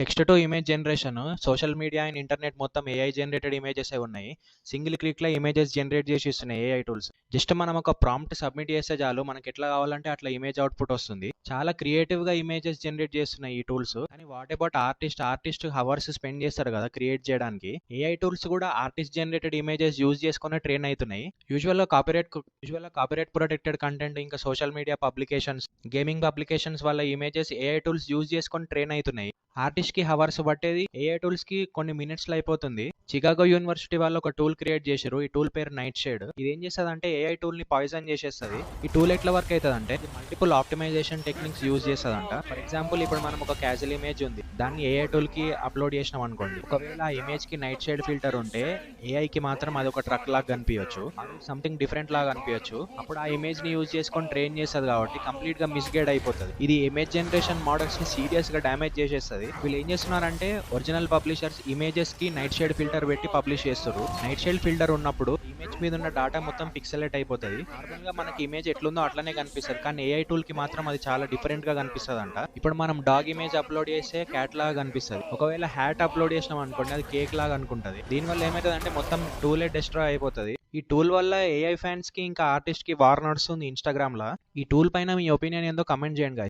Text to image generation social media and internet మొత్తం AI generated images ఉన్నాయి. Single click లో images generate చేసి ఇస్తున్నాయి ఏఐ టూల్స్. జస్ట్ మనం ఒక ప్రాంప్ట్ సబ్మిట్ చేస్తే చాలు మనకి ఎట్లా కావాలంటే అట్లా ఇమేజ్ అవుట్పుట్ వస్తుంది. చాలా క్రియేటివ్ గా ఇమేజెస్ జనరేట్ చేస్తున్నాయి ఈ టూల్స్. కానీ what about artist hours spend చేస్తారు కదా క్రియేట్ చేయడానికి. ఏఐ టూల్స్ కూడా ఆర్టిస్ట్ జనరేటెడ్ ఇమేజెస్ యూజ్ చేసుకుని ట్రైన్ అవుతున్నాయి. యూజువల్ గా కాపీరైట్ ప్రొటెక్టెడ్ కంటెంట్ ఇంకా social media publications, gaming applications వల్ల ఇమేజెస్ ఏఐ టూల్స్ యూజ్ చేసుకొని ట్రైన్ అవుతున్నాయి. ఆర్టిస్ట్ కి హవర్స్ పట్టేది ఏఐ టూల్స్ కి కొన్ని మినిట్స్ లో అయిపోతుంది. చికాగో యూనివర్సిటీ వాళ్ళు ఒక టూల్ క్రియేట్ చేశారు. ఈ టూల్ పేరు నైట్ షేడ్. ఇది ఏం చేస్తుంది అంటే ఏఐ టూల్ ని పాయిజన్ చేసేస్తుంది. ఈ టూల్ ఎట్లా వర్క్ అవుతుంది అంటే మల్టిపుల్ ఆప్టిమైజేషన్ టెక్నిక్స్ యూజ్ చేస్తుందంట. ఫర్ ఎగ్జాంపుల్ ఇప్పుడు మనం ఒక క్యాజువల్ ఇమేజ్ ఉంది, దాన్ని ఏఐ టూల్ కి అప్లోడ్ చేసినాం అనుకోండి. ఒకవేళ ఆ ఇమేజ్ కి నైట్ షేడ్ ఫిల్టర్ ఉంటే ఏఐ కి మాత్రం అది ఒక ట్రక్ లాగా కనిపించచ్చు, సంథింగ్ డిఫరెంట్ లాగా కనిపించచ్చు. అప్పుడు ఆ ఇమేజ్ ని యూజ్ చేసుకొని ట్రైన్ చేస్తుంది కాబట్టి కంప్లీట్ గా మిస్గైడ్ అయిపోతుంది. ఇది ఇమేజ్ జనరేషన్ మోడల్స్ ని సీరియస్ గా డ్యామేజ్ చేసేస్తుంది. వీళ్ళు ఏం చేస్తున్నారంటే ఒరిజినల్ పబ్లిషర్స్ ఇమేజెస్ కి నైట్ షేడ్ ఫిల్టర్ పెట్టి పబ్లిష్ చేస్తారు. నైట్ షేడ్ ఫిల్టర్ ఉన్నప్పుడు ఇమేజ్ మీద ఉన్న డాటా మొత్తం పిక్సెలేట్ అయిపోతుంది. నార్మల్ గా మనకి ఇమేజ్ ఎట్లుందో అట్లనే కనిపిస్తుంది, కానీ ఏఐ టూల్ కి మాత్రం అది చాలా డిఫరెంట్ గా కనిపిస్తుంది అంట. ఇప్పుడు మనం డాగ్ ఇమేజ్ అప్లోడ్ చేస్తే క్యాట్ లాగా కనిపిస్తుంది. ఒకవేళ హ్యాట్ అప్లోడ్ చేసినాం అనుకోండి, అది కేక్ లాగా అనుకుంటది. దీనివల్ల ఏమైతుంది అంటే మొత్తం టూలే డిస్ట్రాయ్ అయిపోతుంది. ఈ టూల్ వల్ల ఏఐ ఫ్యాన్స్ కి ఇంకా ఆర్టిస్ట్ కి వార్ నడుస్తుంది ఇన్స్టాగ్రామ్ లా. ఈ టూల్ పైన మీ ఒపీనియన్ ఏందో కమెంట్ చేయండి guys.